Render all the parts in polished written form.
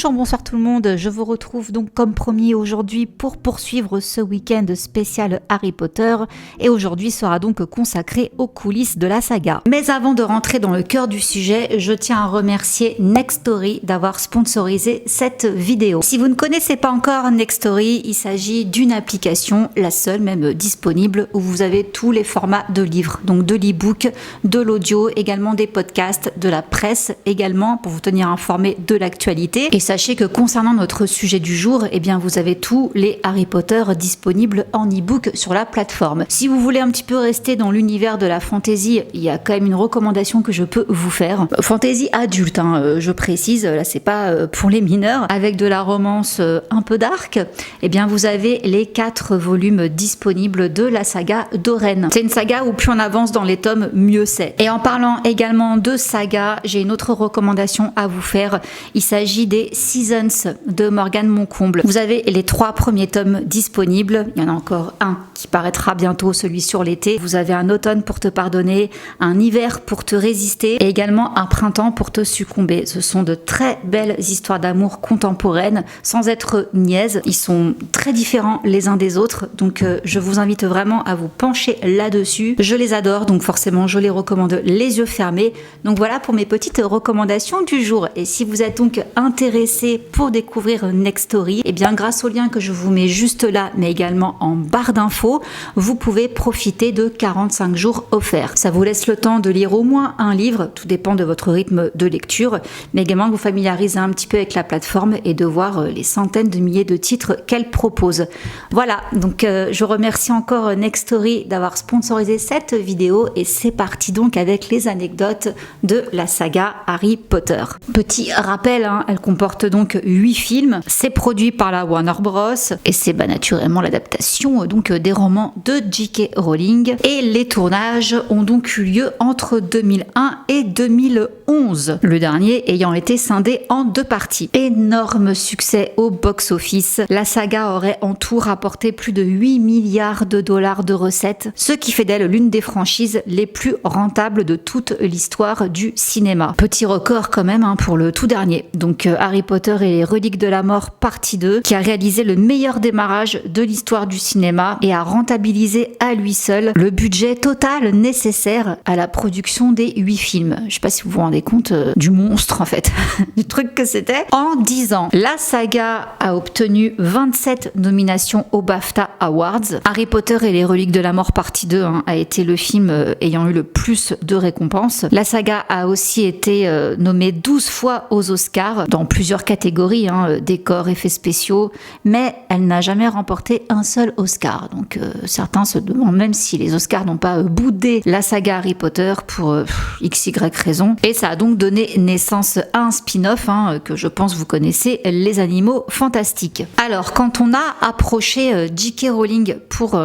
Bonsoir tout le monde, je vous retrouve donc comme promis aujourd'hui pour poursuivre ce week-end spécial Harry Potter et aujourd'hui sera donc consacré aux coulisses de la saga. Mais avant de rentrer dans le cœur du sujet, je tiens à remercier Nextory d'avoir sponsorisé cette vidéo. Si vous ne connaissez pas encore Nextory, il s'agit d'une application, la seule même disponible, où vous avez tous les formats de livres, donc de l'e-book, de l'audio, également des podcasts, de la presse également pour vous tenir informé de l'actualité. Et sachez que concernant notre sujet du jour, eh bien vous avez tous les Harry Potter disponibles en e-book sur la plateforme. Si vous voulez un petit peu rester dans l'univers de la fantasy, il y a quand même une recommandation que je peux vous faire. Fantasy adulte, je précise, là c'est pas pour les mineurs, avec de la romance un peu dark, eh bien vous avez les 4 volumes disponibles de la saga Doreen. C'est une saga où plus on avance dans les tomes, mieux c'est. Et en parlant également de saga, j'ai une autre recommandation à vous faire. Il s'agit des Seasons de Morgane Moncomble. Vous avez les 3 premiers tomes disponibles. Il y en a encore un qui paraîtra bientôt, celui sur l'été. Vous avez un automne pour te pardonner, un hiver pour te résister et également un printemps pour te succomber. Ce sont de très belles histoires d'amour contemporaines sans être niaises. Ils sont très différents les uns des autres. Donc je vous invite vraiment à vous pencher là-dessus. Je les adore, donc forcément je les recommande les yeux fermés. Donc voilà pour mes petites recommandations du jour. Et si vous êtes donc intéressé pour découvrir Nextory, et bien grâce au lien que je vous mets juste là, mais également en barre d'infos, vous pouvez profiter de 45 jours offerts. Ça vous laisse le temps de lire au moins un livre, tout dépend de votre rythme de lecture, mais également de vous familiariser un petit peu avec la plateforme et de voir les centaines de milliers de titres qu'elle propose. Voilà, donc je remercie encore Nextory d'avoir sponsorisé cette vidéo et c'est parti donc avec les anecdotes de la saga Harry Potter. Petit rappel, elle comporte donc 8 films. C'est produit par la Warner Bros. Et c'est naturellement l'adaptation donc des romans de J.K. Rowling. Et les tournages ont donc eu lieu entre 2001 et 2011. Le dernier ayant été scindé en 2 parties. Énorme succès au box-office. La saga aurait en tout rapporté plus de 8 milliards de dollars de recettes, ce qui fait d'elle l'une des franchises les plus rentables de toute l'histoire du cinéma. Petit record quand même pour le tout dernier. Donc Harry Potter et les reliques de la mort partie 2, qui a réalisé le meilleur démarrage de l'histoire du cinéma et a rentabilisé à lui seul le budget total nécessaire à la production des 8 films. Je sais pas si vous vous rendez compte du monstre en fait, du truc que c'était. En 10 ans, la saga a obtenu 27 nominations aux BAFTA Awards. Harry Potter et les reliques de la mort partie 2 a été le film ayant eu le plus de récompenses. La saga a aussi été nommée 12 fois aux Oscars dans plusieurs catégories, décors, effets spéciaux, mais elle n'a jamais remporté un seul Oscar. Donc certains se demandent même si les Oscars n'ont pas boudé la saga Harry Potter pour XY raison. Et ça a donc donné naissance à un spin-off que je pense vous connaissez, Les Animaux Fantastiques. Alors quand on a approché J.K. Rowling pour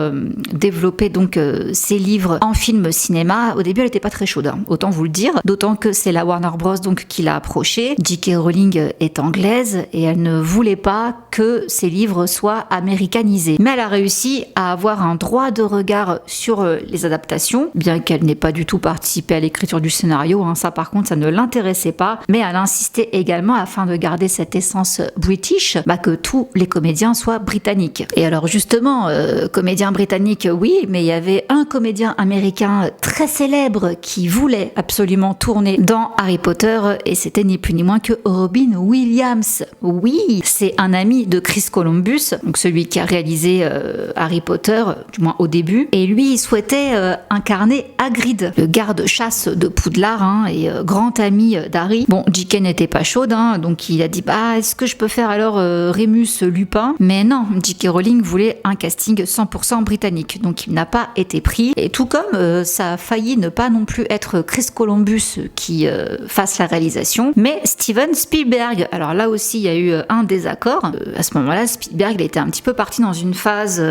développer donc ses livres en film cinéma, au début elle n'était pas très chaude, autant vous le dire, d'autant que c'est la Warner Bros donc qui l'a approché. J.K. Rowling est anglaise et elle ne voulait pas que ses livres soient américanisés. Mais elle a réussi à avoir un droit de regard sur les adaptations, bien qu'elle n'ait pas du tout participé à l'écriture du scénario, ça par contre ça ne l'intéressait pas, mais elle insistait également afin de garder cette essence british, que tous les comédiens soient britanniques. Et alors justement, comédien britannique oui, mais il y avait un comédien américain très célèbre qui voulait absolument tourner dans Harry Potter et c'était ni plus ni moins que Robin Williams. Oui, c'est un ami de Chris Columbus, donc celui qui a réalisé Harry Potter, du moins au début, et lui il souhaitait incarner Hagrid, le garde-chasse de Poudlard et grand ami d'Harry. Bon, J.K. n'était pas chaude, donc il a dit est-ce que je peux faire alors Rémus Lupin? Mais non, J.K. Rowling voulait un casting 100% britannique, donc il n'a pas été pris. Et tout comme ça a failli ne pas non plus être Chris Columbus qui fasse la réalisation, mais Steven Spielberg. Alors là aussi il y a eu un désaccord. À ce moment-là, Spielberg il était un petit peu parti dans une phase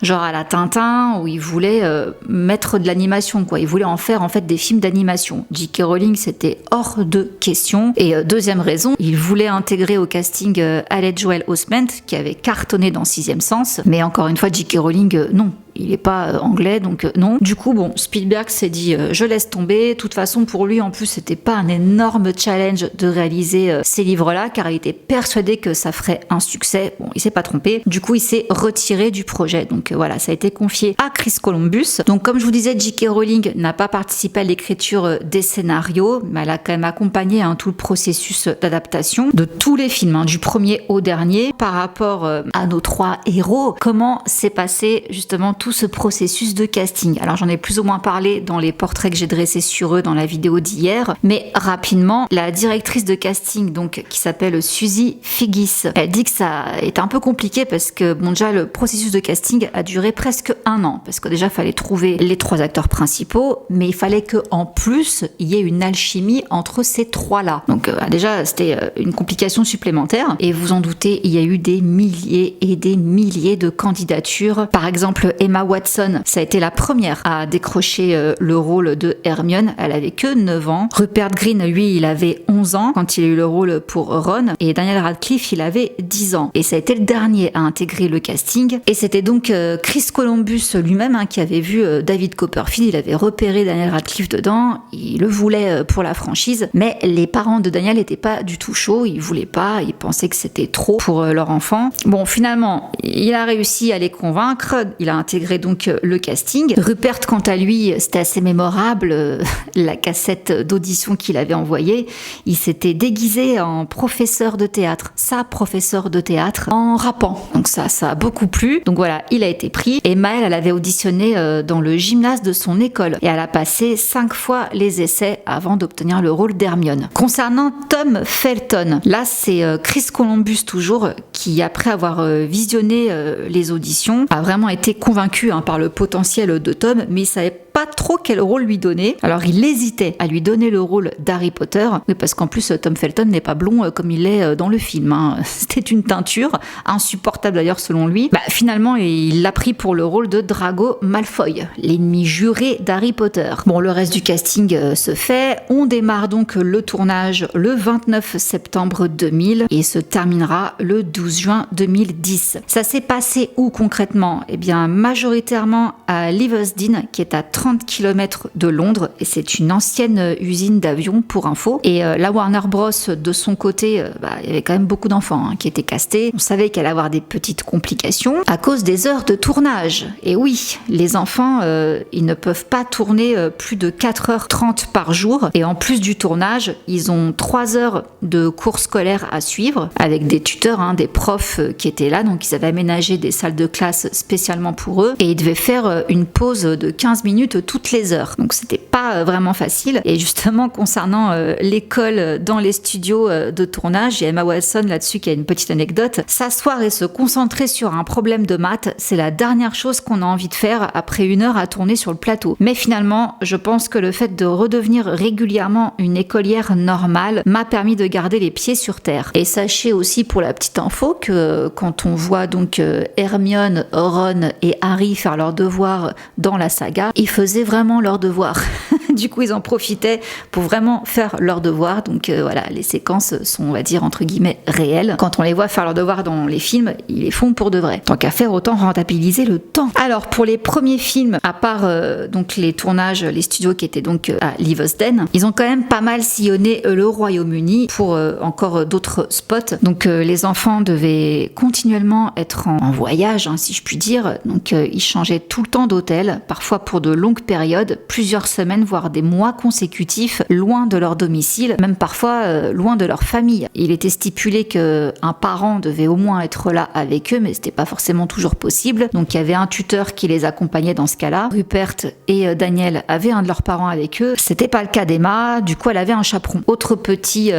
genre à la Tintin où il voulait mettre de l'animation quoi. Il voulait en faire en fait des films d'animation. J.K. Rowling c'était hors de question. Et deuxième raison, il voulait intégrer au casting Haley Joel Osment qui avait cartonné dans Sixième Sens. Mais encore une fois, J.K. Rowling non. il est pas anglais, donc non. Du coup, bon, Spielberg s'est dit, je laisse tomber. De toute façon, pour lui, en plus, c'était pas un énorme challenge de réaliser ces livres-là, car il était persuadé que ça ferait un succès. Bon, il s'est pas trompé. Du coup, il s'est retiré du projet. Donc voilà, ça a été confié à Chris Columbus. Donc comme je vous disais, J.K. Rowling n'a pas participé à l'écriture des scénarios, mais elle a quand même accompagné tout le processus d'adaptation de tous les films, du premier au dernier. Par rapport à nos 3 héros, comment s'est passé justement tout ce processus de casting? Alors j'en ai plus ou moins parlé dans les portraits que j'ai dressés sur eux dans la vidéo d'hier, mais rapidement, la directrice de casting, donc qui s'appelle Suzy Figgis, elle dit que ça est un peu compliqué parce que bon, déjà le processus de casting a duré presque 1 an, parce que déjà fallait trouver les 3 acteurs principaux, mais il fallait que en plus il y ait une alchimie entre ces 3-là. Donc déjà c'était une complication supplémentaire, et vous en doutez, il y a eu des milliers et des milliers de candidatures. Par exemple, Emma Watson, ça a été la première à décrocher le rôle de Hermione, elle avait que 9 ans. Rupert Grint, lui, il avait 11 ans quand il a eu le rôle pour Ron, et Daniel Radcliffe, il avait 10 ans. Et ça a été le dernier à intégrer le casting, et c'était donc Chris Columbus lui-même qui avait vu David Copperfield, il avait repéré Daniel Radcliffe dedans, il le voulait pour la franchise, mais les parents de Daniel n'étaient pas du tout chauds, ils voulaient pas, ils pensaient que c'était trop pour leur enfant. Bon, finalement, il a réussi à les convaincre, il a intégré donc le casting. Rupert, quant à lui, c'était assez mémorable, la cassette d'audition qu'il avait envoyée, il s'était déguisé en professeur de théâtre, professeur de théâtre, en rappant. Donc ça a beaucoup plu. Donc voilà, il a été pris. Et Maëlle, elle avait auditionné dans le gymnase de son école, et elle a passé 5 fois les essais avant d'obtenir le rôle d'Hermione. Concernant Tom Felton, là c'est Chris Columbus toujours, qui après avoir visionné les auditions, a vraiment été convaincu par le potentiel de Tom, mais il savait pas trop quel rôle lui donner. Alors il hésitait à lui donner le rôle d'Harry Potter, mais parce qu'en plus Tom Felton n'est pas blond comme il l'est dans le film. C'était une teinture, insupportable d'ailleurs selon lui. Finalement il l'a pris pour le rôle de Drago Malfoy, l'ennemi juré d'Harry Potter. Bon, le reste du casting se fait. On démarre donc le tournage le 29 septembre 2000 et se terminera le 12 juin 2010. Ça s'est passé où concrètement? Eh bien majoritairement à Liversedene, qui est à 30 km de Londres, et c'est une ancienne usine d'avions pour info. Et la Warner Bros de son côté, il y avait quand même beaucoup d'enfants qui étaient castés. On savait qu'elle allait avoir des petites complications à cause des heures de tournage. Et oui, les enfants, ils ne peuvent pas tourner plus de 4h30 par jour. Et en plus du tournage, ils ont 3 heures de cours scolaires à suivre avec des tuteurs, des profs qui étaient là. Donc ils avaient aménagé des salles de classe spécialement pour eux, et ils devaient faire une pause de 15 minutes toutes les heures. Donc c'était pas vraiment facile. Et justement, concernant l'école dans les studios de tournage, il y a Emma Watson là-dessus qui a une petite anecdote. S'asseoir et se concentrer sur un problème de maths, c'est la dernière chose qu'on a envie de faire après 1 heure à tourner sur le plateau. Mais finalement, je pense que le fait de redevenir régulièrement une écolière normale m'a permis de garder les pieds sur terre. Et sachez aussi, pour la petite info, que quand on voit donc Hermione, Ron et Harry faire leurs devoirs dans la saga, ils faisaient vraiment leurs devoirs. Du coup, ils en profitaient pour vraiment faire leurs devoirs. Donc voilà, les séquences sont, on va dire, entre guillemets, réelles. Quand on les voit faire leurs devoirs dans les films, ils les font pour de vrai. Tant qu'à faire, autant rentabiliser le temps. Alors, pour les premiers films, à part donc les tournages, les studios qui étaient donc à Liversedene, ils ont quand même pas mal sillonné le Royaume-Uni pour encore d'autres spots. Donc les enfants devaient continuellement être en voyage, si je puis dire. Donc ils changeaient tout le temps d'hôtel, parfois pour de longues périodes, plusieurs semaines, voire des mois consécutifs, loin de leur domicile, même parfois loin de leur famille. Il était stipulé qu'un parent devait au moins être là avec eux, mais c'était pas forcément toujours possible. Donc il y avait un tuteur qui les accompagnait dans ce cas-là. Rupert et Daniel avaient un de leurs parents avec eux. C'était pas le cas d'Emma, du coup elle avait un chaperon. Autre petit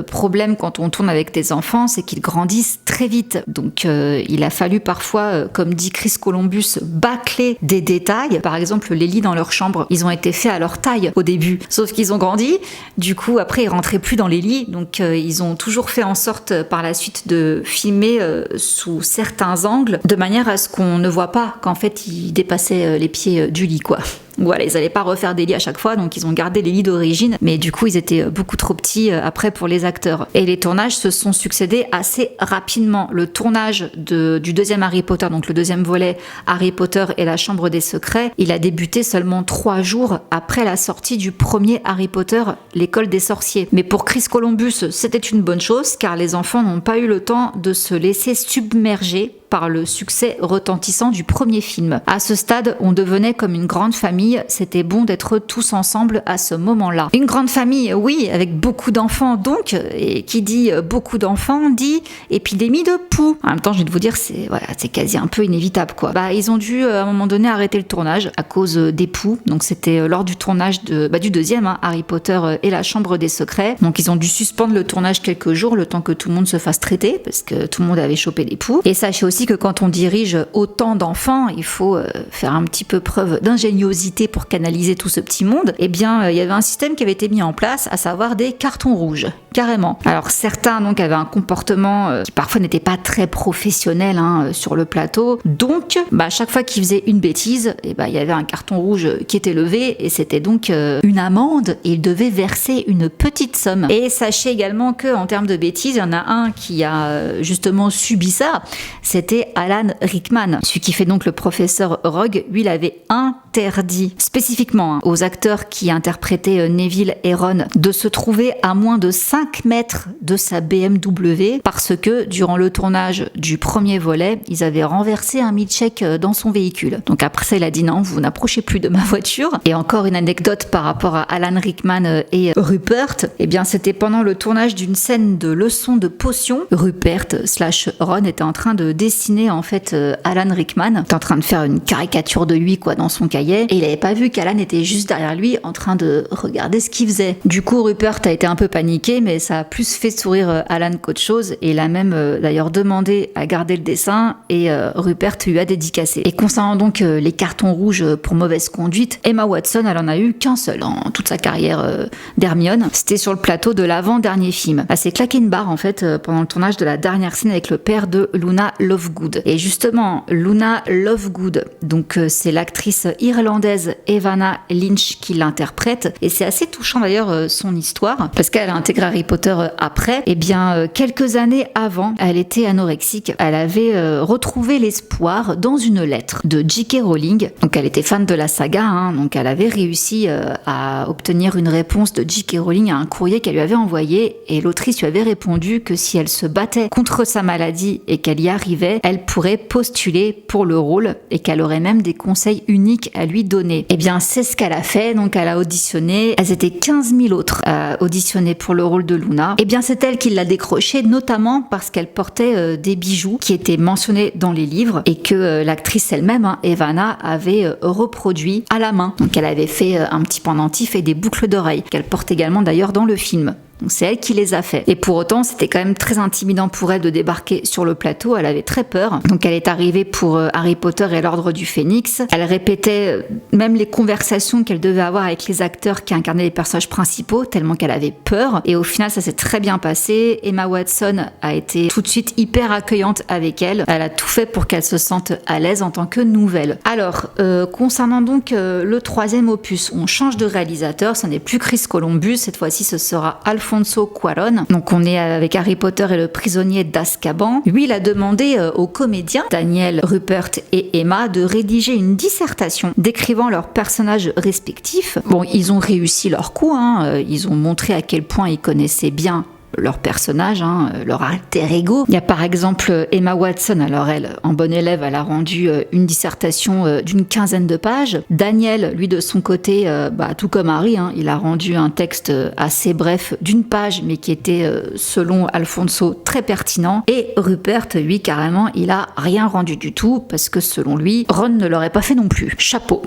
problème quand on tourne avec des enfants, c'est qu'ils grandissent très vite. Donc il a fallu parfois, comme dit Chris Columbus, bâcler des détails. Par exemple, les lits dans leur chambre, ils ont été faits à leur taille au début, sauf qu'ils ont grandi. Du coup, après, ils rentraient plus dans les lits. Donc ils ont toujours fait en sorte par la suite de filmer sous certains angles, de manière à ce qu'on ne voit pas qu'en fait ils dépassaient les pieds du lit, quoi. Voilà, ils n'allaient pas refaire des lits à chaque fois, donc ils ont gardé les lits d'origine, mais du coup ils étaient beaucoup trop petits après pour les acteurs. Et les tournages se sont succédés assez rapidement. Le tournage du deuxième Harry Potter, donc le deuxième volet Harry Potter et la Chambre des Secrets, il a débuté seulement 3 jours après la sortie du premier Harry Potter, l'école des sorciers. Mais pour Chris Columbus, c'était une bonne chose car les enfants n'ont pas eu le temps de se laisser submerger par le succès retentissant du premier film. À ce stade, on devenait comme une grande famille, c'était bon d'être tous ensemble à ce moment-là. Une grande famille, oui, avec beaucoup d'enfants donc, et qui dit beaucoup d'enfants dit épidémie de poux. En même temps, je vais de vous dire, c'est quasi un peu inévitable quoi. Ils ont dû à un moment donné arrêter le tournage à cause des poux, donc c'était lors du tournage du deuxième Harry Potter et la Chambre des Secrets, donc ils ont dû suspendre le tournage quelques jours, le temps que tout le monde se fasse traiter, parce que tout le monde avait chopé des poux. Et sachez aussi que quand on dirige autant d'enfants, il faut faire un petit peu preuve d'ingéniosité pour canaliser tout ce petit monde. Eh bien, il y avait un système qui avait été mis en place, à savoir des cartons rouges, carrément. Alors certains donc avaient un comportement qui parfois n'était pas très professionnel sur le plateau. Donc, à chaque fois qu'ils faisaient une bêtise, il y avait un carton rouge qui était levé et c'était donc une amende et ils devaient verser une petite somme. Et sachez également que en termes de bêtises, il y en a un qui a justement subi ça. C'était Alan Rickman, celui qui fait donc le professeur Rogue. Lui, il avait interdit spécifiquement aux acteurs qui interprétaient Neville et Ron de se trouver à moins de 5 mètres de sa BMW parce que durant le tournage du premier volet, ils avaient renversé un milkshake dans son véhicule. Donc après ça, il a dit non, vous n'approchez plus de ma voiture. Et encore une anecdote par rapport à Alan Rickman et Rupert. Eh bien, c'était pendant le tournage d'une scène de leçon de potion. Rupert/Ron était en train de dessiner en fait Alan Rickman, était en train de faire une caricature de lui dans son cahier et il n'avait pas vu qu'Alan était juste derrière lui en train de regarder ce qu'il faisait. Du coup Rupert a été un peu paniqué mais ça a plus fait sourire Alan qu'autre chose et il a même d'ailleurs demandé à garder le dessin et Rupert lui a dédicacé. Et concernant donc les cartons rouges pour mauvaise conduite, Emma Watson elle en a eu qu'un seul en toute sa carrière d'Hermione. C'était sur le plateau de l'avant-dernier film. Elle s'est claqué une barre en fait pendant le tournage de la dernière scène avec le père de Luna Lovegood. Et justement, Luna Lovegood, donc c'est l'actrice irlandaise Evanna Lynch qui l'interprète. Et c'est assez touchant d'ailleurs son histoire, parce qu'elle a intégré Harry Potter après. Et bien, quelques années avant, elle était anorexique. Elle avait retrouvé l'espoir dans une lettre de J.K. Rowling. Donc elle était fan de la saga, donc elle avait réussi à obtenir une réponse de J.K. Rowling à un courrier qu'elle lui avait envoyé. Et l'autrice lui avait répondu que si elle se battait contre sa maladie et qu'elle y arrivait, elle pourrait postuler pour le rôle et qu'elle aurait même des conseils uniques à lui donner. Et bien c'est ce qu'elle a fait, donc elle a auditionné, elles étaient 15 000 autres à auditionner pour le rôle de Luna. Et bien c'est elle qui l'a décroché, notamment parce qu'elle portait des bijoux qui étaient mentionnés dans les livres et que l'actrice elle-même, Evanna, avait reproduit à la main. Donc elle avait fait un petit pendentif et des boucles d'oreilles qu'elle porte également d'ailleurs dans le film. Donc c'est elle qui les a fait. Et pour autant, c'était quand même très intimidant pour elle de débarquer sur le plateau. Elle avait très peur. Donc elle est arrivée pour Harry Potter et l'Ordre du Phénix. Elle répétait même les conversations qu'elle devait avoir avec les acteurs qui incarnaient les personnages principaux, tellement qu'elle avait peur. Et au final, ça s'est très bien passé. Emma Watson a été tout de suite hyper accueillante avec elle. Elle a tout fait pour qu'elle se sente à l'aise en tant que nouvelle. Alors, concernant donc le troisième opus, on change de réalisateur. Ce n'est plus Chris Columbus. Cette fois-ci, ce sera Alfonso Cuarón. Donc on est avec Harry Potter et le prisonnier d'Azkaban. Lui, il a demandé aux comédiens, Daniel, Rupert et Emma, de rédiger une dissertation décrivant leurs personnages respectifs. Bon, ils ont réussi leur coup, ils ont montré à quel point ils connaissaient bien leur personnage, leur alter ego. Il y a par exemple Emma Watson, alors elle, en bonne élève, elle a rendu une dissertation d'une 15aine de pages. Daniel, lui de son côté, tout comme Harry, il a rendu un texte assez bref d'une page, mais qui était, selon Alfonso, très pertinent. Et Rupert, lui, carrément, il a rien rendu du tout, parce que selon lui, Ron ne l'aurait pas fait non plus. Chapeau.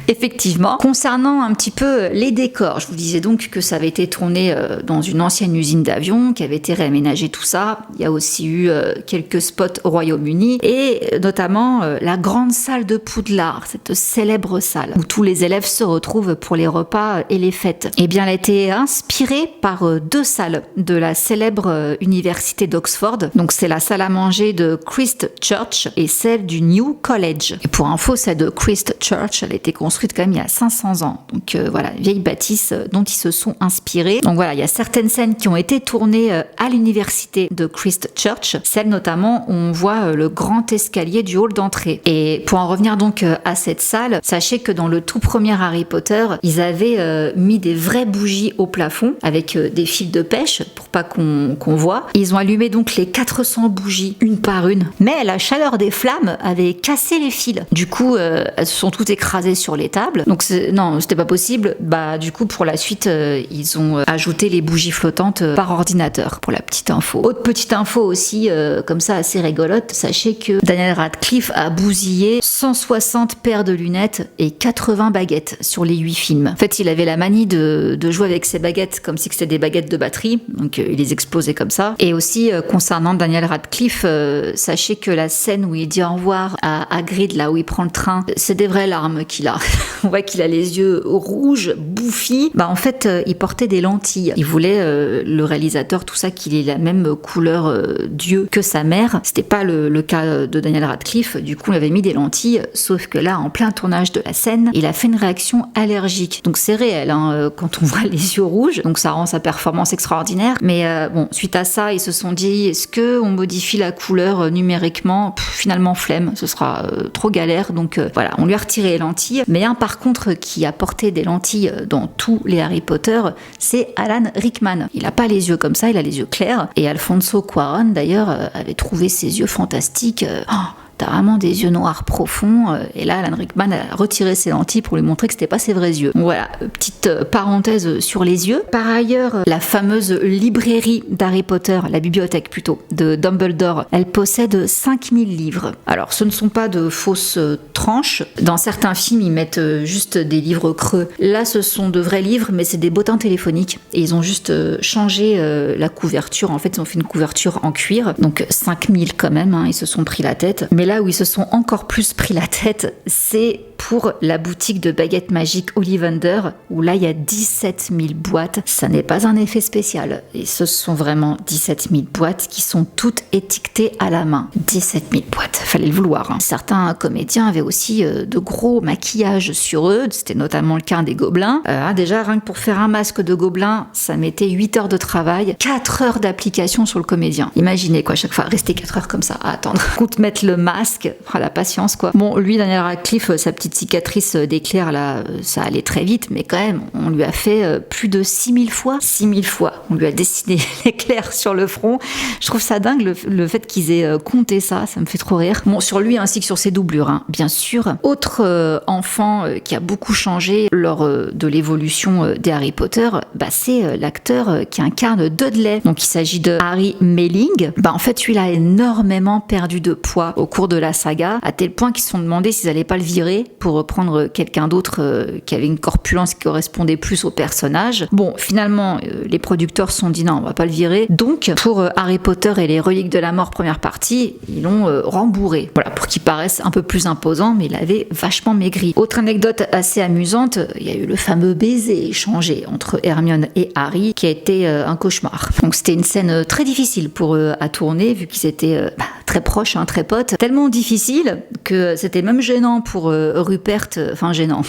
Effectivement. Concernant un petit peu les décors, je vous disais donc que ça avait été tourné dans une ancienne usine d'avions. avion qui avait été réaménagé, tout ça. Il y a aussi eu quelques spots au Royaume-Uni et notamment la grande salle de Poudlard, cette célèbre salle où tous les élèves se retrouvent pour les repas et les fêtes. Eh bien, elle a été inspirée par deux salles de la célèbre université d'Oxford. Donc, c'est la salle à manger de Christ Church et celle du New College. Et pour info, celle de Christ Church, elle a été construite quand même il y a 500 ans. Donc, voilà, vieille bâtisse dont ils se sont inspirés. Donc, voilà, il y a certaines scènes qui ont été tournées à l'université de Christ Church. Celle notamment où on voit le grand escalier du hall d'entrée. Et pour en revenir donc à cette salle, sachez que dans le tout premier Harry Potter, ils avaient mis des vraies bougies au plafond avec des fils de pêche pour pas qu'on voit. Ils ont allumé donc les 400 bougies une par une. Mais la chaleur des flammes avait cassé les fils. Du coup, elles se sont toutes écrasées sur les tables. Donc non, c'était pas possible. Bah du coup, pour la suite, ils ont ajouté les bougies flottantes par ordinateur, pour la petite info. Autre petite info aussi, comme ça assez rigolote, sachez que Daniel Radcliffe a bousillé 160 paires de lunettes et 80 baguettes sur les 8 films. En fait, il avait la manie de jouer avec ses baguettes comme si c'était des baguettes de batterie, donc il les explosait comme ça. Et aussi, concernant Daniel Radcliffe, sachez que la scène où il dit au revoir à Hagrid, là où il prend le train, c'est des vraies larmes qu'il a. On voit qu'il a les yeux rouges, bouffis. Bah en fait, il portait des lentilles. Il voulait, le réalisateur, tout ça, qu'il ait la même couleur d'yeux que sa mère. C'était pas le cas de Daniel Radcliffe. Du coup, il avait mis des lentilles, sauf que là, en plein tournage de la scène, il a fait une réaction allergique. Donc c'est réel quand on voit les yeux rouges, donc ça rend sa performance extraordinaire. Mais bon, suite à ça, ils se sont dit, est-ce que on modifie la couleur numériquement? Finalement, flemme, ce sera trop galère. Donc voilà, on lui a retiré les lentilles. Mais un par contre qui a porté des lentilles dans tous les Harry Potter, c'est Alan Rickman. Il a pas les yeux comme ça, il a les yeux clairs. Et Alfonso Cuarón d'ailleurs avait trouvé ses yeux fantastiques. T'as vraiment des yeux noirs profonds. Et là, Alan Rickman a retiré ses lentilles pour lui montrer que c'était pas ses vrais yeux. Voilà, petite parenthèse sur les yeux. Par ailleurs, la fameuse librairie d'Harry Potter, la bibliothèque plutôt, de Dumbledore, elle possède 5000 livres. Alors, ce ne sont pas de fausses tranches. Dans certains films, ils mettent juste des livres creux. Là, ce sont de vrais livres, mais c'est des bottins téléphoniques. Et ils ont juste changé la couverture. En fait, ils ont fait une couverture en cuir. Donc, 5000 quand même, ils se sont pris la tête. Mais là où ils se sont encore plus pris la tête, c'est pour la boutique de baguettes magiques Ollivander, où là il y a 17 000 boîtes. Ça n'est pas un effet spécial. Et ce sont vraiment 17 000 boîtes qui sont toutes étiquetées à la main. 17 000 boîtes, fallait le vouloir. Certains comédiens avaient aussi de gros maquillages sur eux, c'était notamment le cas des gobelins. Déjà, rien que pour faire un masque de gobelin, ça mettait 8 heures de travail, 4 heures d'application sur le comédien. Imaginez quoi, chaque fois, rester 4 heures comme ça à attendre. Contre mettre le masque, la patience quoi. Bon, lui, Daniel Radcliffe, sa petite cicatrice d'éclair là, ça allait très vite, mais quand même, on lui a fait plus de 6000 fois. 6000 fois, on lui a dessiné l'éclair sur le front. Je trouve ça dingue le fait qu'ils aient compté ça, ça me fait trop rire. Bon, sur lui ainsi que sur ses doublures, bien sûr. Autre enfant qui a beaucoup changé lors de l'évolution des Harry Potter, c'est l'acteur qui incarne Dudley. Donc il s'agit de Harry Melling. En fait, lui, il a énormément perdu de poids au cours de la saga, à tel point qu'ils se sont demandé s'ils allaient pas le virer pour reprendre quelqu'un d'autre qui avait une corpulence qui correspondait plus au personnage. Bon, finalement, les producteurs se sont dit non, on va pas le virer. Donc, pour Harry Potter et les reliques de la mort première partie, ils l'ont rembourré. Voilà, pour qu'il paraisse un peu plus imposant, mais il avait vachement maigri. Autre anecdote assez amusante, il y a eu le fameux baiser échangé entre Hermione et Harry, qui a été un cauchemar. Donc, c'était une scène très difficile pour eux à tourner, vu qu'ils étaient très proches, très potes. Tellement difficile que c'était même gênant pour Rupert, gênant.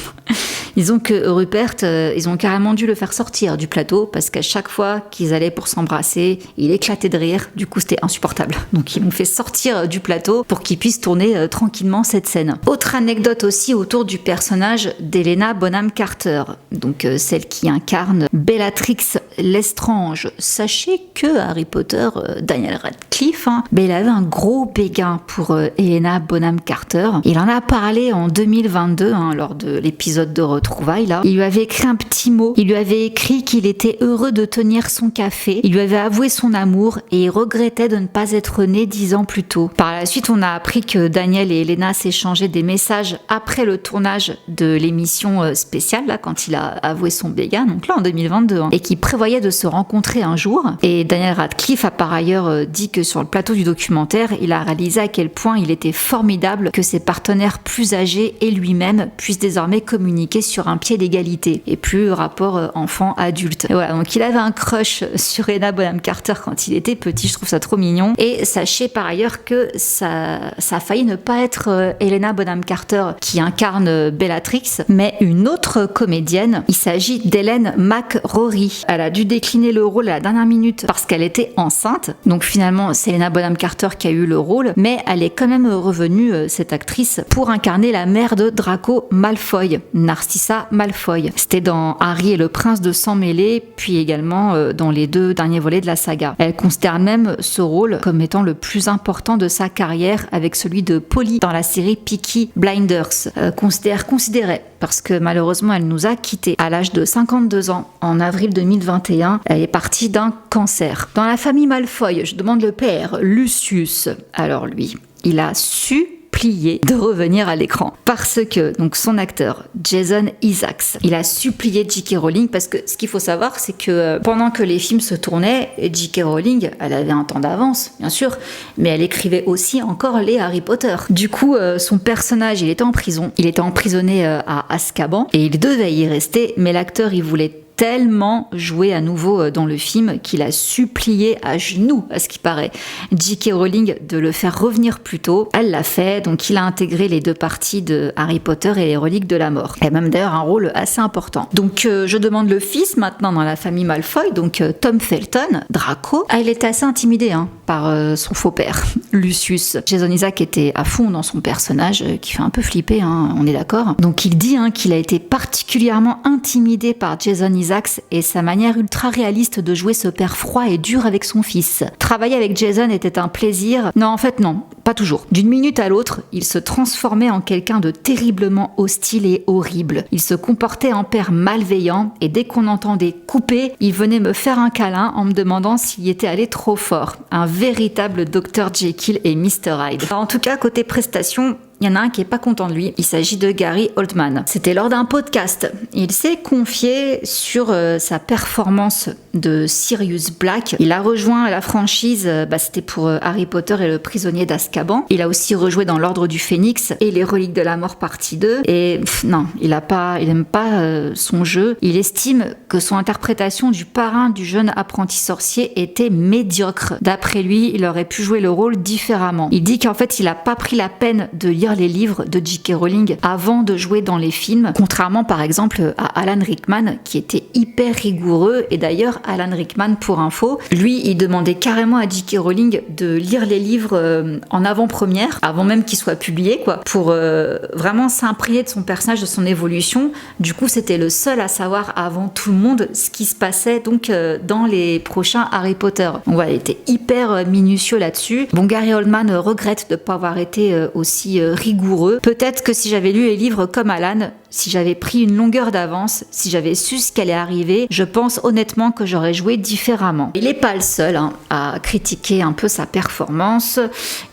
Ils ont carrément dû le faire sortir du plateau parce qu'à chaque fois qu'ils allaient pour s'embrasser, il éclatait de rire. Du coup, c'était insupportable. Donc, ils l'ont fait sortir du plateau pour qu'ils puissent tourner tranquillement cette scène. Autre anecdote aussi autour du personnage d'Helena Bonham Carter, donc celle qui incarne Bellatrix Lestrange. Sachez que Harry Potter, Daniel Radcliffe, il avait un gros béguin pour Helena Bonham Carter. Il en a parlé en 2022 lors de l'épisode de retrouvailles là. Il lui avait écrit un petit mot. Il lui avait écrit qu'il était heureux de tenir son café. Il lui avait avoué son amour et il regrettait de ne pas être né 10 ans plus tôt. Par la suite, on a appris que Daniel et Elena s'échangeaient des messages après le tournage de l'émission spéciale, là, quand il a avoué son béguin, donc là en 2022, et qui prévoyait de se rencontrer un jour. Et Daniel Radcliffe a par ailleurs dit que sur le plateau du documentaire, il a réalisé à quel point il était formidable que ses partenaires plus âgés et lui-même puissent désormais communiquer sur un pied d'égalité et plus rapport enfant-adulte. Et voilà, donc il avait un crush sur Helena Bonham Carter quand il était petit, je trouve ça trop mignon. Et sachez par ailleurs que ça a failli ne pas être Helena Bonham Carter qui incarne Bellatrix, mais une autre comédienne. Il s'agit d'Hélène McRory. Elle a dû décliner le rôle à la dernière minute parce qu'elle était enceinte. Donc finalement, c'est Helena Bonham Carter qui a eu le rôle, mais elle est quand même revenue, cette actrice, pour incarner la mère de Draco Malfoy, Narcissa Malfoy. C'était dans Harry et le prince de sang mêlé, puis également dans les 2 derniers volets de la saga. Elle considère même ce rôle comme étant le plus important de sa carrière avec celui de Polly dans la série Peaky Blinders. Considérait, parce que malheureusement elle nous a quittés à l'âge de 52 ans en avril 2021. Elle est partie d'un cancer. Dans la famille Malfoy, je demande le père, Lucius. Alors lui, il a supplié de revenir à l'écran parce que donc son acteur Jason Isaacs, il a supplié J.K. Rowling parce que ce qu'il faut savoir, c'est que pendant que les films se tournaient, J.K. Rowling, elle avait un temps d'avance bien sûr, mais elle écrivait aussi encore les Harry Potter. Du coup, son personnage, il était en prison, il était emprisonné à Azkaban et il devait y rester, mais l'acteur, il voulait tellement joué à nouveau dans le film qu'il a supplié à genoux, à ce qui paraît, J.K. Rowling de le faire revenir plus tôt. Elle l'a fait, donc il a intégré les 2 parties de Harry Potter et les reliques de la mort. Il a même d'ailleurs un rôle assez important. Donc je demande le fils maintenant dans la famille Malfoy, donc Tom Felton, Draco. Il était assez intimidé par son faux père, Lucius. Jason Isaacs était à fond dans son personnage, qui fait un peu flipper, on est d'accord. Donc il dit qu'il a été particulièrement intimidé par Jason Isaacs et sa manière ultra réaliste de jouer ce père froid et dur avec son fils. Travailler avec Jason était un plaisir. Non, en fait non, pas toujours. D'une minute à l'autre, il se transformait en quelqu'un de terriblement hostile et horrible. Il se comportait en père malveillant et dès qu'on entendait couper, il venait me faire un câlin en me demandant s'il y était allé trop fort. Un véritable Dr. Jekyll et Mr. Hyde. Alors, en tout cas, côté prestation, il y en a un qui est pas content de lui. Il s'agit de Gary Oldman. C'était lors d'un podcast. Il s'est confié sur sa performance de Sirius Black. Il a rejoint la franchise, c'était pour Harry Potter et le prisonnier d'Azkaban. Il a aussi rejoué dans l'Ordre du Phénix et les Reliques de la Mort partie 2. Et non, il aime pas son jeu. Il estime que son interprétation du parrain du jeune apprenti sorcier était médiocre. D'après lui, il aurait pu jouer le rôle différemment. Il dit qu'en fait, il a pas pris la peine de lire les livres de J.K. Rowling avant de jouer dans les films, contrairement par exemple à Alan Rickman qui était hyper rigoureux. Et d'ailleurs, Alan Rickman, pour info, lui, il demandait carrément à J.K. Rowling de lire les livres en avant-première, avant même qu'ils soient publiés, pour vraiment s'imprégner de son personnage, de son évolution. Du coup, c'était le seul à savoir avant tout le monde ce qui se passait donc dans les prochains Harry Potter. Donc voilà, il était hyper minutieux là-dessus. Bon, Gary Oldman regrette de ne pas avoir été aussi rigoureux. Peut-être que si j'avais lu les livres comme Alan, si j'avais pris une longueur d'avance, si j'avais su ce qu'allait arriver, je pense honnêtement que j'aurais joué différemment. Il n'est pas le seul à critiquer un peu sa performance.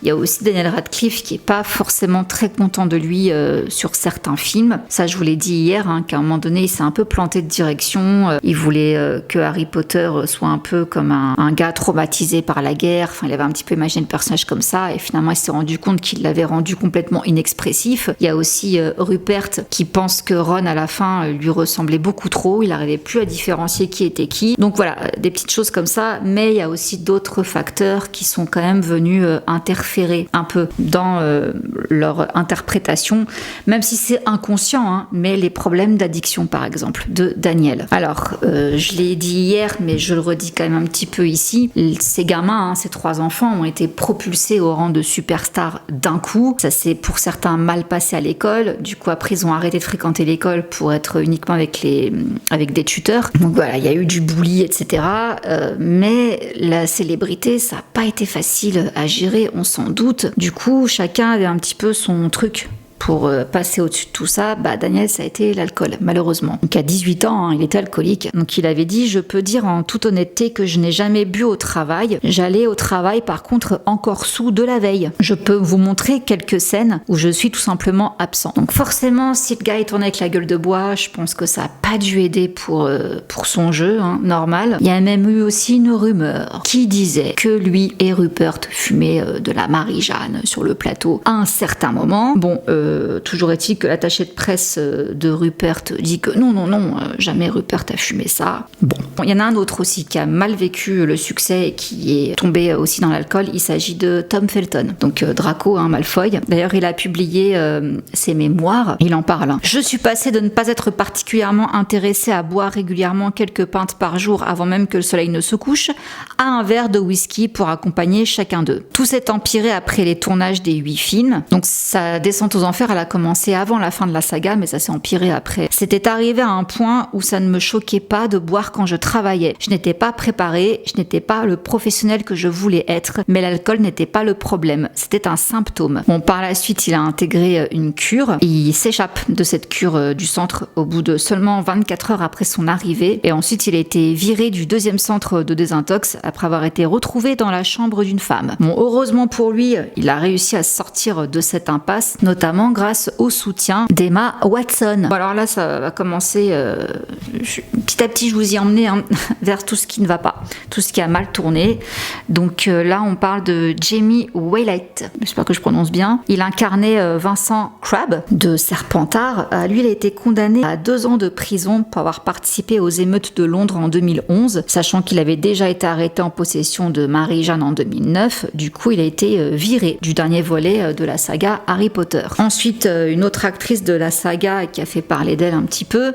Il y a aussi Daniel Radcliffe qui n'est pas forcément très content de lui sur certains films. Ça, je vous l'ai dit hier, qu'à un moment donné, il s'est un peu planté de direction. Il voulait que Harry Potter soit un peu comme un gars traumatisé par la guerre. Enfin, il avait un petit peu imaginé le personnage comme ça et finalement, il s'est rendu compte qu'il l'avait rendu complètement inexpressif. Il y a aussi Rupert qui pense que Ron à la fin lui ressemblait beaucoup trop, il n'arrivait plus à différencier qui était qui. Donc voilà, des petites choses comme ça, mais il y a aussi d'autres facteurs qui sont quand même venus interférer un peu dans leur interprétation, même si c'est inconscient, mais les problèmes d'addiction par exemple de Daniel. Alors, je l'ai dit hier, mais je le redis quand même un petit peu ici, ces gamins, ces 3 enfants ont été propulsés au rang de superstars d'un coup. Ça s'est pour certains mal passé à l'école, du coup après ils ont arrêté de fréquenter l'école pour être uniquement avec des tuteurs. Donc voilà, il y a eu du bully, etc. Mais la célébrité, ça n'a pas été facile à gérer, on s'en doute. Du coup, chacun avait un petit peu son truc pour passer au-dessus de tout ça, Daniel, ça a été l'alcool, malheureusement. Donc à 18 ans, il était alcoolique. Donc il avait dit, je peux dire en toute honnêteté que je n'ai jamais bu au travail. J'allais au travail par contre encore sous de la veille. Je peux vous montrer quelques scènes où je suis tout simplement absent. Donc forcément, si le gars est tourné avec la gueule de bois, je pense que ça n'a pas dû aider pour son jeu, normal. Il y a même eu aussi une rumeur qui disait que lui et Rupert fumaient de la Marie-Jeanne sur le plateau à un certain moment. Bon, toujours est-il que l'attaché de presse de Rupert dit que non, jamais Rupert a fumé ça. Bon, il y en a un autre aussi qui a mal vécu le succès et qui est tombé aussi dans l'alcool. Il s'agit de Tom Felton, donc Draco, Malfoy. D'ailleurs, il a publié ses mémoires. Il en parle. Je suis passé de ne pas être particulièrement intéressé à boire régulièrement quelques pintes par jour avant même que le soleil ne se couche, à un verre de whisky pour accompagner chacun d'eux. Tout s'est empiré après les tournages des 8 films. Donc sa descente aux enfers, elle a commencé avant la fin de la saga, mais ça s'est empiré après. C'était arrivé à un point où ça ne me choquait pas de boire quand je travaillais. Je n'étais pas préparée, je n'étais pas le professionnel que je voulais être, mais l'alcool n'était pas le problème, c'était un symptôme. Bon, par la suite, il a intégré une cure. Il s'échappe de cette cure du centre au bout de seulement 24 heures après son arrivée, et ensuite il a été viré du 2e centre de désintox après avoir été retrouvé dans la chambre d'une femme. Bon, heureusement pour lui, il a réussi à sortir de cette impasse, notamment grâce au soutien d'Emma Watson. Bon, alors là, ça va commencer petit à petit, je vous y emmener vers tout ce qui ne va pas, tout ce qui a mal tourné. Donc là, on parle de Jamie Waylett, j'espère que je prononce bien. Il incarnait Vincent Crabbe de Serpentard. Lui, il a été condamné à 2 ans de prison pour avoir participé aux émeutes de Londres en 2011, sachant qu'il avait déjà été arrêté en possession de Marie-Jeanne en 2009. Du coup, il a été viré du dernier volet de la saga Harry Potter. Ensuite, une autre actrice de la saga qui a fait parler d'elle un petit peu,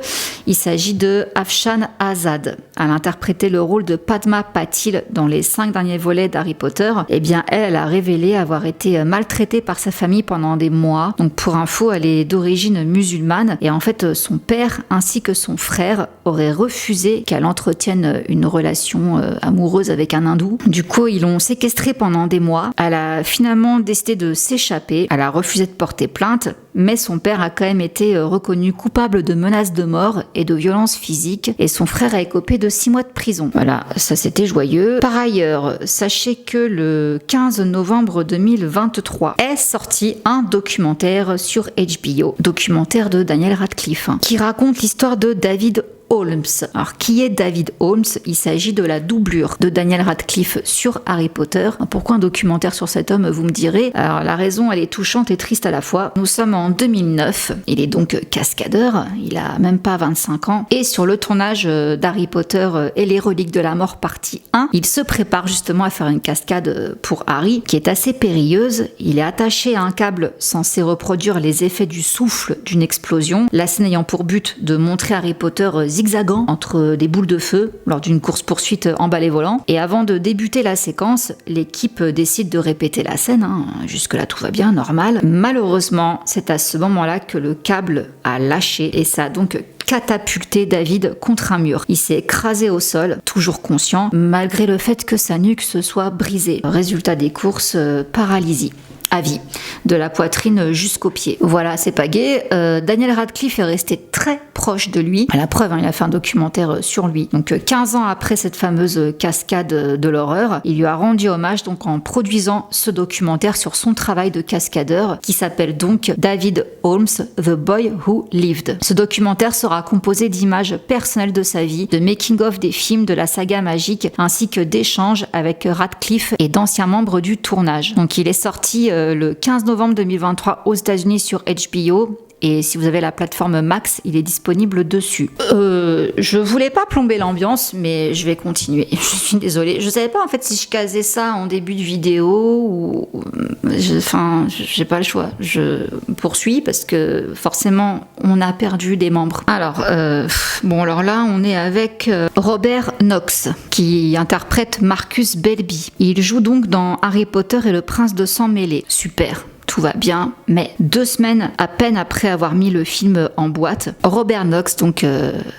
il s'agit de Afshan Azad. Elle a interprété le rôle de Padma Patil dans les 5 derniers volets d'Harry Potter. Eh bien, elle a révélé avoir été maltraitée par sa famille pendant des mois. Donc, pour info, elle est d'origine musulmane et en fait, son père ainsi que son frère auraient refusé qu'elle entretienne une relation amoureuse avec un hindou. Du coup, ils l'ont séquestrée pendant des mois. Elle a finalement décidé de s'échapper. Elle a refusé de porter plainte, mais son père a quand même été reconnu coupable de menaces de mort et de violences physiques, et son frère a écopé de 6 mois de prison. Voilà, ça c'était joyeux. Par ailleurs, sachez que le 15 novembre 2023 est sorti un documentaire sur HBO, documentaire de Daniel Radcliffe, qui raconte l'histoire de David Holmes. Alors, qui est David Holmes? Il s'agit de la doublure de Daniel Radcliffe sur Harry Potter. Pourquoi un documentaire sur cet homme, vous me direz? Alors, la raison, elle est touchante et triste à la fois. Nous sommes en 2009. Il est donc cascadeur. Il a même pas 25 ans. Et sur le tournage d'Harry Potter et les reliques de la mort partie 1, il se prépare justement à faire une cascade pour Harry, qui est assez périlleuse. Il est attaché à un câble censé reproduire les effets du souffle d'une explosion. La scène ayant pour but de montrer Harry Potter zigzagant entre des boules de feu lors d'une course-poursuite en balai volant. Et avant de débuter la séquence, l'équipe décide de répéter la scène. Jusque-là, tout va bien, normal. Malheureusement, c'est à ce moment-là que le câble a lâché et ça a donc catapulté David contre un mur. Il s'est écrasé au sol, toujours conscient, malgré le fait que sa nuque se soit brisée. Résultat des courses, paralysie à vie, de la poitrine jusqu'aux pieds. Voilà, c'est pas gai. Daniel Radcliffe est resté très proche de lui. À la preuve, il a fait un documentaire sur lui. Donc 15 ans après cette fameuse cascade de l'horreur, il lui a rendu hommage donc en produisant ce documentaire sur son travail de cascadeur qui s'appelle donc David Holmes, The Boy Who Lived. Ce documentaire sera composé d'images personnelles de sa vie, de making-of des films de la saga magique, ainsi que d'échanges avec Radcliffe et d'anciens membres du tournage. Donc il est sorti le 15 novembre 2023 aux États-Unis sur HBO. Et si vous avez la plateforme Max, il est disponible dessus. Je voulais pas plomber l'ambiance, mais je vais continuer. Je suis désolée. Je savais pas en fait si je casais ça en début de vidéo ou... j'ai pas le choix. Je poursuis parce que forcément, on a perdu des membres. Alors là, on est avec Robert Knox, qui interprète Marcus Belby. Il joue donc dans Harry Potter et le Prince de Sang Mêlé. Super. tout va bien, mais 2 semaines à peine après avoir mis le film en boîte, Robert Knox, donc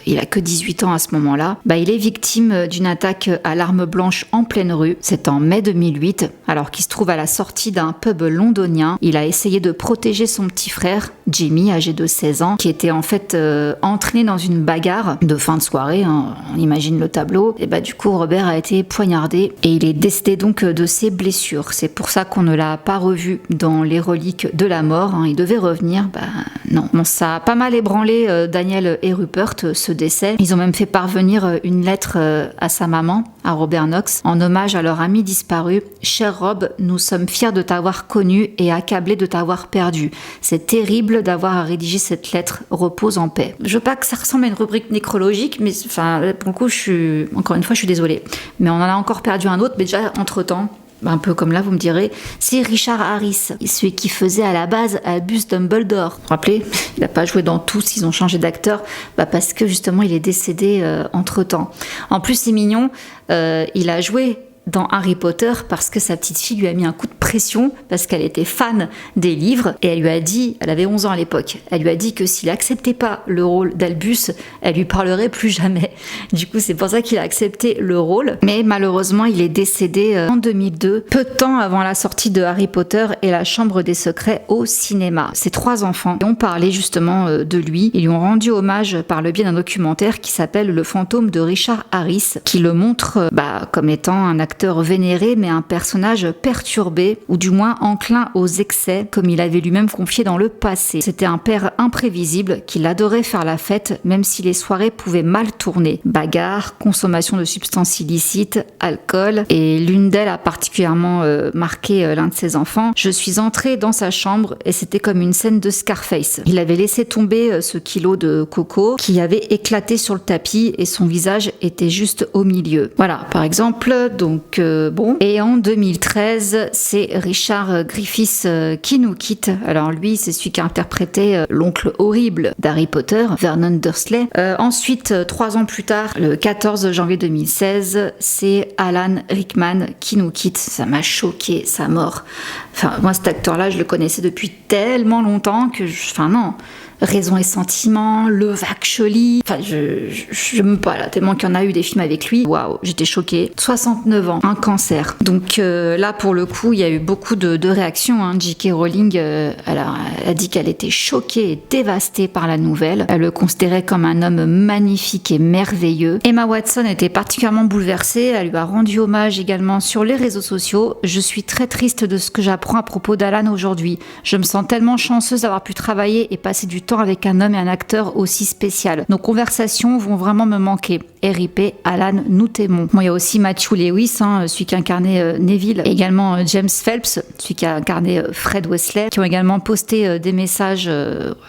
il a que 18 ans à ce moment-là, il est victime d'une attaque à l'arme blanche en pleine rue. C'est en mai 2008, alors qu'il se trouve à la sortie d'un pub londonien. Il a essayé de protéger son petit frère, Jamie, âgé de 16 ans, qui était en fait entraîné dans une bagarre de fin de soirée, hein, on imagine le tableau. Et du coup, Robert a été poignardé et il est décédé donc de ses blessures. C'est pour ça qu'on ne l'a pas revu dans les reliques de la mort, hein. Il devait revenir, non. Bon, ça a pas mal ébranlé Daniel et Rupert, ce décès. Ils ont même fait parvenir une lettre à sa maman, à Robert Knox, en hommage à leur ami disparu. « Cher Rob, nous sommes fiers de t'avoir connu et accablés de t'avoir perdu. C'est terrible d'avoir à rédiger cette lettre. Repose en paix. » Je veux pas que ça ressemble à une rubrique nécrologique, mais pour le coup, encore une fois, je suis désolée. Mais on en a encore perdu un autre, mais déjà, entre-temps, un peu comme là, vous me direz, c'est Richard Harris, celui qui faisait à la base Albus Dumbledore. Vous vous rappelez, il n'a pas joué dans tous, ils ont changé d'acteur, parce que justement, il est décédé entre-temps. En plus, c'est mignon, il a joué dans Harry Potter parce que sa petite fille lui a mis un coup de pression parce qu'elle était fan des livres et elle lui a dit, elle avait 11 ans à l'époque, elle lui a dit que s'il acceptait pas le rôle d'Albus, elle lui parlerait plus jamais. Du coup, c'est pour ça qu'il a accepté le rôle, mais malheureusement, il est décédé en 2002, peu de temps avant la sortie de Harry Potter et la Chambre des secrets au cinéma. Ses 3 enfants ont parlé justement de lui, ils lui ont rendu hommage par le biais d'un documentaire qui s'appelle Le fantôme de Richard Harris, qui le montre comme étant un acteur vénéré mais un personnage perturbé ou du moins enclin aux excès comme il avait lui-même confié dans le passé. C'était un père imprévisible qui adorait faire la fête même si les soirées pouvaient mal tourner. Bagarres, consommation de substances illicites, alcool, et l'une d'elles a particulièrement marqué l'un de ses enfants. Je suis entrée dans sa chambre et c'était comme une scène de Scarface. Il avait laissé tomber ce kilo de coco qui avait éclaté sur le tapis et son visage était juste au milieu. Voilà, par exemple, donc bon. Et en 2013, c'est Richard Griffiths qui nous quitte. Alors lui, c'est celui qui a interprété l'oncle horrible d'Harry Potter, Vernon Dursley. Ensuite, 3 ans plus tard, le 14 janvier 2016, c'est Alan Rickman qui nous quitte. Ça m'a choqué, sa mort. Enfin, moi, cet acteur-là, je le connaissais depuis tellement longtemps que non. Raison et Sentiment, Love Actually, je me pas là, tellement qu'il y en a eu des films avec lui. Waouh, j'étais choquée. 69 ans, un cancer. Donc là, pour le coup, il y a eu beaucoup de réactions. J.K. Rowling, elle a dit qu'elle était choquée et dévastée par la nouvelle. Elle le considérait comme un homme magnifique et merveilleux. Emma Watson était particulièrement bouleversée. Elle lui a rendu hommage également sur les réseaux sociaux. Je suis très triste de ce que j'apprends à propos d'Alan aujourd'hui. Je me sens tellement chanceuse d'avoir pu travailler et passer du temps avec un homme et un acteur aussi spécial. Nos conversations vont vraiment me manquer. R.I.P. Alan, nous t'aimons. Bon, il y a aussi Matthew Lewis, celui qui a incarné Neville, et également James Phelps, celui qui a incarné Fred Wesley, qui ont également posté des messages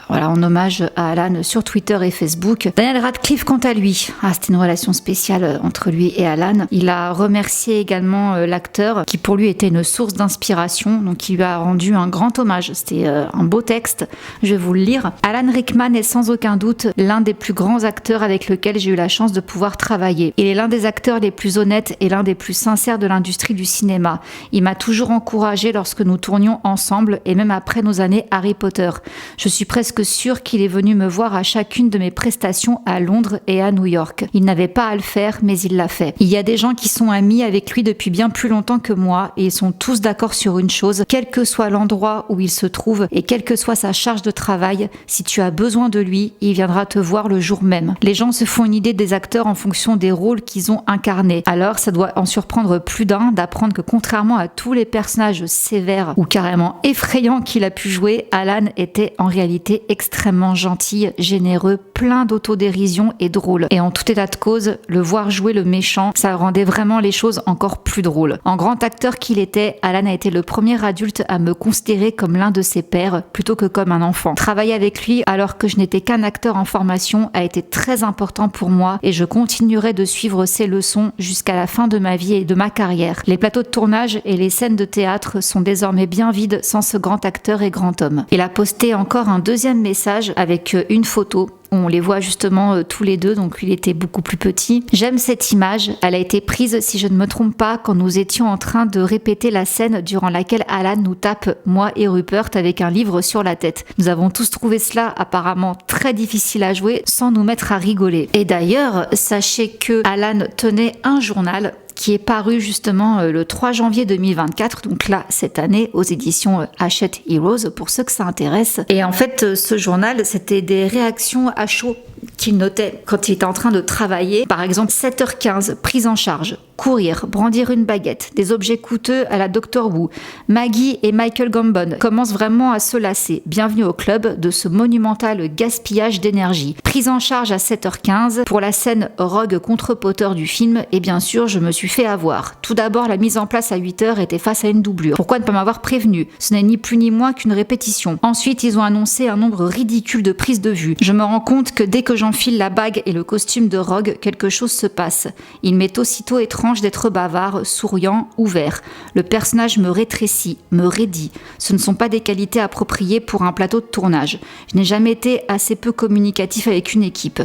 en hommage à Alan sur Twitter et Facebook. Daniel Radcliffe, quant à lui, c'était une relation spéciale entre lui et Alan. Il a remercié également l'acteur qui pour lui était une source d'inspiration, donc il lui a rendu un grand hommage. C'était un beau texte, je vais vous le lire. Alan Rickman est sans aucun doute l'un des plus grands acteurs avec lequel j'ai eu la chance de pouvoir travailler. Il est l'un des acteurs les plus honnêtes et l'un des plus sincères de l'industrie du cinéma. Il m'a toujours encouragée lorsque nous tournions ensemble et même après nos années Harry Potter. Je suis presque sûre qu'il est venu me voir à chacune de mes prestations à Londres et à New York. Il n'avait pas à le faire, mais il l'a fait. Il y a des gens qui sont amis avec lui depuis bien plus longtemps que moi et ils sont tous d'accord sur une chose, quel que soit l'endroit où il se trouve et quelle que soit sa charge de travail, si tu as besoin de lui, il viendra te voir le jour même. Les gens se font une idée des acteurs en fonction des rôles qu'ils ont incarnés. Alors, ça doit en surprendre plus d'un d'apprendre que contrairement à tous les personnages sévères ou carrément effrayants qu'il a pu jouer, Alan était en réalité extrêmement gentil, généreux, plein d'autodérision et drôle. Et en tout état de cause, le voir jouer le méchant, ça rendait vraiment les choses encore plus drôles. En grand acteur qu'il était, Alan a été le premier adulte à me considérer comme l'un de ses pairs plutôt que comme un enfant. Travailler avec lui alors que je n'étais qu'un acteur en formation a été très important pour moi et je continuerai de suivre ses leçons jusqu'à la fin de ma vie et de ma carrière. Les plateaux de tournage et les scènes de théâtre sont désormais bien vides sans ce grand acteur et grand homme. Il a posté encore un deuxième message avec une photo On les voit justement tous les deux, donc il était beaucoup plus petit. J'aime cette image, elle a été prise, si je ne me trompe pas, quand nous étions en train de répéter la scène durant laquelle Alan nous tape, moi et Rupert, avec un livre sur la tête. Nous avons tous trouvé cela apparemment très difficile à jouer sans nous mettre à rigoler. Et d'ailleurs, sachez que Alan tenait un journal qui est paru justement le 3 janvier 2024, donc là, cette année, aux éditions Hachette Heroes, pour ceux que ça intéresse. Et en fait, ce journal, c'était des réactions à chaud qu'il notait quand il était en train de travailler. Par exemple, 7h15, prise en charge, courir, brandir une baguette, des objets coûteux à la Dr Who. Maggie et Michael Gambon commencent vraiment à se lasser. Bienvenue au club de ce monumental gaspillage d'énergie. Prise en charge à 7h15 pour la scène Rogue contre Potter du film, et bien sûr, je me suis fait avoir. Tout d'abord, la mise en place à 8h était face à une doublure. Pourquoi ne pas m'avoir prévenu? Ce n'est ni plus ni moins qu'une répétition. Ensuite, ils ont annoncé un nombre ridicule de prises de vue. Je me rends compte que dès que j'enfile la bague et le costume de Rogue, quelque chose se passe. Il m'est aussitôt étrange d'être bavard, souriant, ouvert. Le personnage me rétrécit, me raidit. Ce ne sont pas des qualités appropriées pour un plateau de tournage. Je n'ai jamais été assez peu communicatif avec une équipe.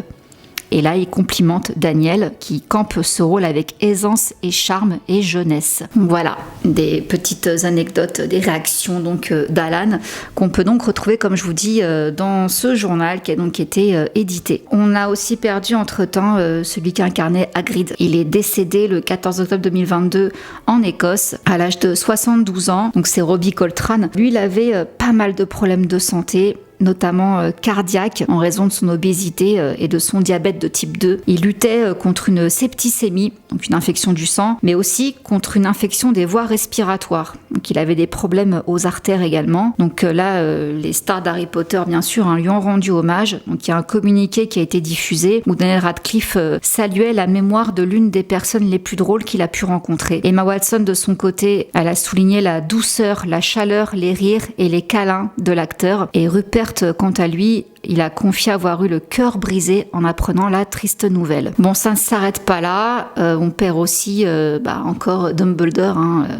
Et là, il complimente Daniel, qui campe ce rôle avec aisance et charme et jeunesse. Voilà, des petites anecdotes, des réactions donc d'Alan, qu'on peut donc retrouver, comme je vous dis, dans ce journal qui a donc été édité. On a aussi perdu entre-temps celui qui incarnait Hagrid. Il est décédé le 14 octobre 2022 en Écosse, à l'âge de 72 ans. Donc c'est Robbie Coltrane. Lui, il avait pas mal de problèmes de santé, notamment cardiaque, en raison de son obésité et de son diabète de type 2. Il luttait contre une septicémie, donc une infection du sang, mais aussi contre une infection des voies respiratoires. Donc il avait des problèmes aux artères également. Donc là, les stars d'Harry Potter, bien sûr, lui ont rendu hommage. Donc il y a un communiqué qui a été diffusé où Daniel Radcliffe saluait la mémoire de l'une des personnes les plus drôles qu'il a pu rencontrer. Emma Watson, de son côté, elle a souligné la douceur, la chaleur, les rires et les câlins de l'acteur. Et Rupert, quant à lui, il a confié avoir eu le cœur brisé en apprenant la triste nouvelle. Bon, ça ne s'arrête pas là. On perd aussi encore Dumbledore,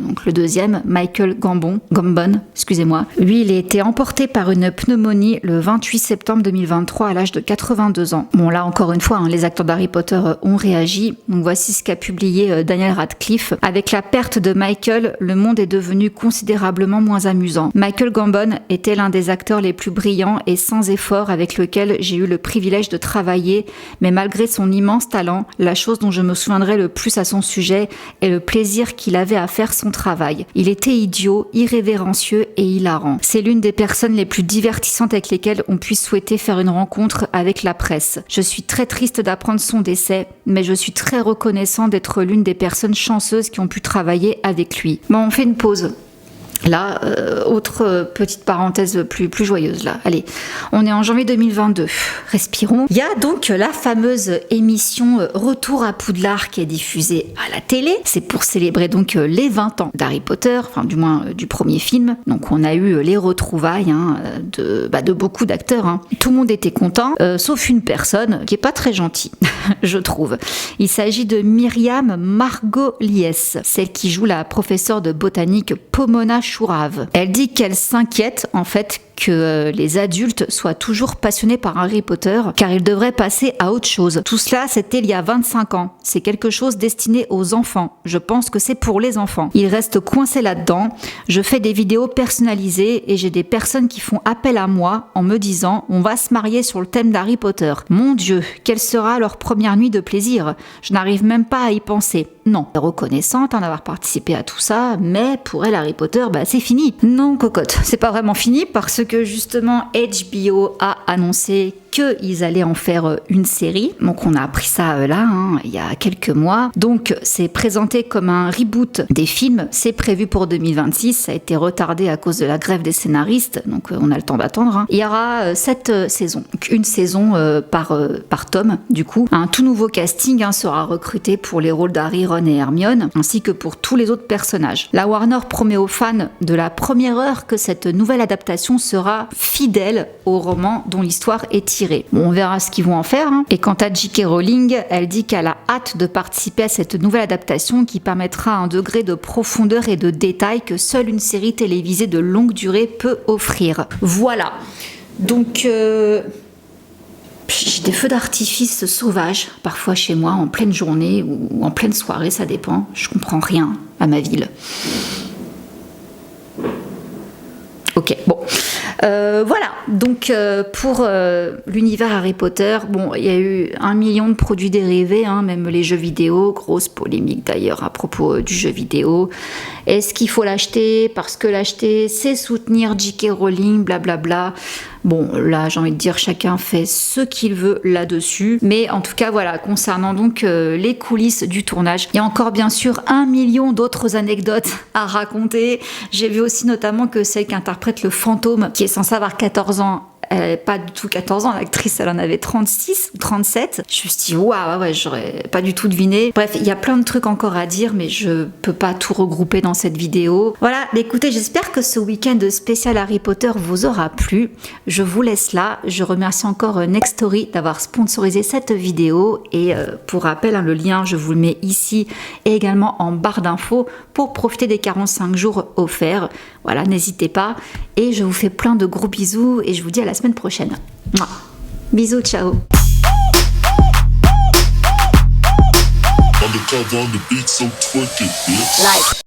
donc le deuxième, Michael Gambon, excusez-moi. Lui, il a été emporté par une pneumonie le 28 septembre 2023 à l'âge de 82 ans. Bon, là encore une fois, les acteurs d'Harry Potter ont réagi. Donc voici ce qu'a publié Daniel Radcliffe. Avec la perte de Michael, le monde est devenu considérablement moins amusant. Michael Gambon était l'un des acteurs les plus brillants et sans effort avec lequel j'ai eu le privilège de travailler, mais malgré son immense talent, la chose dont je me souviendrai le plus à son sujet est le plaisir qu'il avait à faire son travail. Il était idiot, irrévérencieux et hilarant. C'est l'une des personnes les plus divertissantes avec lesquelles on puisse souhaiter faire une rencontre avec la presse. Je suis très triste d'apprendre son décès, mais je suis très reconnaissant d'être l'une des personnes chanceuses qui ont pu travailler avec lui. Bon, on fait une pause. Là, autre petite parenthèse plus joyeuse là. Allez, on est en janvier 2022. Respirons. Il y a donc la fameuse émission Retour à Poudlard qui est diffusée à la télé. C'est pour célébrer donc les 20 ans d'Harry Potter, enfin du moins du premier film. Donc on a eu les retrouvailles de beaucoup d'acteurs. Tout le monde était content, sauf une personne qui est pas très gentille, je trouve. Il s'agit de Myriam Margolies, celle qui joue la professeure de botanique Pomona Chourave. Elle dit qu'elle s'inquiète en fait que les adultes soient toujours passionnés par Harry Potter, car ils devraient passer à autre chose. Tout cela, c'était il y a 25 ans. C'est quelque chose destiné aux enfants. Je pense que c'est pour les enfants. Ils restent coincés là-dedans. Je fais des vidéos personnalisées et j'ai des personnes qui font appel à moi en me disant « On va se marier sur le thème d'Harry Potter ». Mon Dieu, quelle sera leur première nuit de plaisir? Je n'arrive même pas à y penser. Non, elle est reconnaissante d'avoir participé à tout ça, mais pour elle, Harry Potter, c'est fini. Non, cocotte, c'est pas vraiment fini parce que justement, HBO a annoncé qu'ils allaient en faire une série. Donc on a appris ça il y a quelques mois. Donc c'est présenté comme un reboot des films. C'est prévu pour 2026. Ça a été retardé à cause de la grève des scénaristes. Donc on a le temps d'attendre. Il y aura 7 saisons. Donc une saison par tome. Du coup, un tout nouveau casting sera recruté pour les rôles d'Harry, Ron et Hermione, ainsi que pour tous les autres personnages. La Warner promet aux fans de la première heure que cette nouvelle adaptation sera fidèle au roman dont l'histoire est tirée. Bon, on verra ce qu'ils vont en faire. Et quant à J.K. Rowling, elle dit qu'elle a hâte de participer à cette nouvelle adaptation qui permettra un degré de profondeur et de détail que seule une série télévisée de longue durée peut offrir. Voilà. Donc, j'ai des feux d'artifice sauvages, parfois chez moi, en pleine journée ou en pleine soirée, ça dépend. Je comprends rien à ma ville. Ok, bon. Voilà, donc pour l'univers Harry Potter, bon, il y a eu 1 million de produits dérivés, hein, même les jeux vidéo, grosse polémique d'ailleurs à propos du jeu vidéo. Est-ce qu'il faut l'acheter parce que l'acheter, c'est soutenir J.K. Rowling, blablabla. Bon, là, j'ai envie de dire, chacun fait ce qu'il veut là-dessus. Mais en tout cas, voilà, concernant donc les coulisses du tournage, il y a encore bien sûr 1 million d'autres anecdotes à raconter. J'ai vu aussi notamment que celle qui interprète le fantôme, qui est censée avoir 14 ans, pas du tout 14 ans, l'actrice elle en avait 36 ou 37. Je me suis dit waouh, ouais, j'aurais pas du tout deviné. Bref, il y a plein de trucs encore à dire, mais je peux pas tout regrouper dans cette vidéo. Voilà, mais écoutez, j'espère que ce week-end spécial Harry Potter vous aura plu. Je vous laisse là. Je remercie encore Nextory d'avoir sponsorisé cette vidéo. Et pour rappel, hein, le lien, je vous le mets ici et également en barre d'infos pour profiter des 45 jours offerts. Voilà, n'hésitez pas. Et je vous fais plein de gros bisous et je vous dis à la semaine prochaine. Mouah. Bisous, ciao. Live.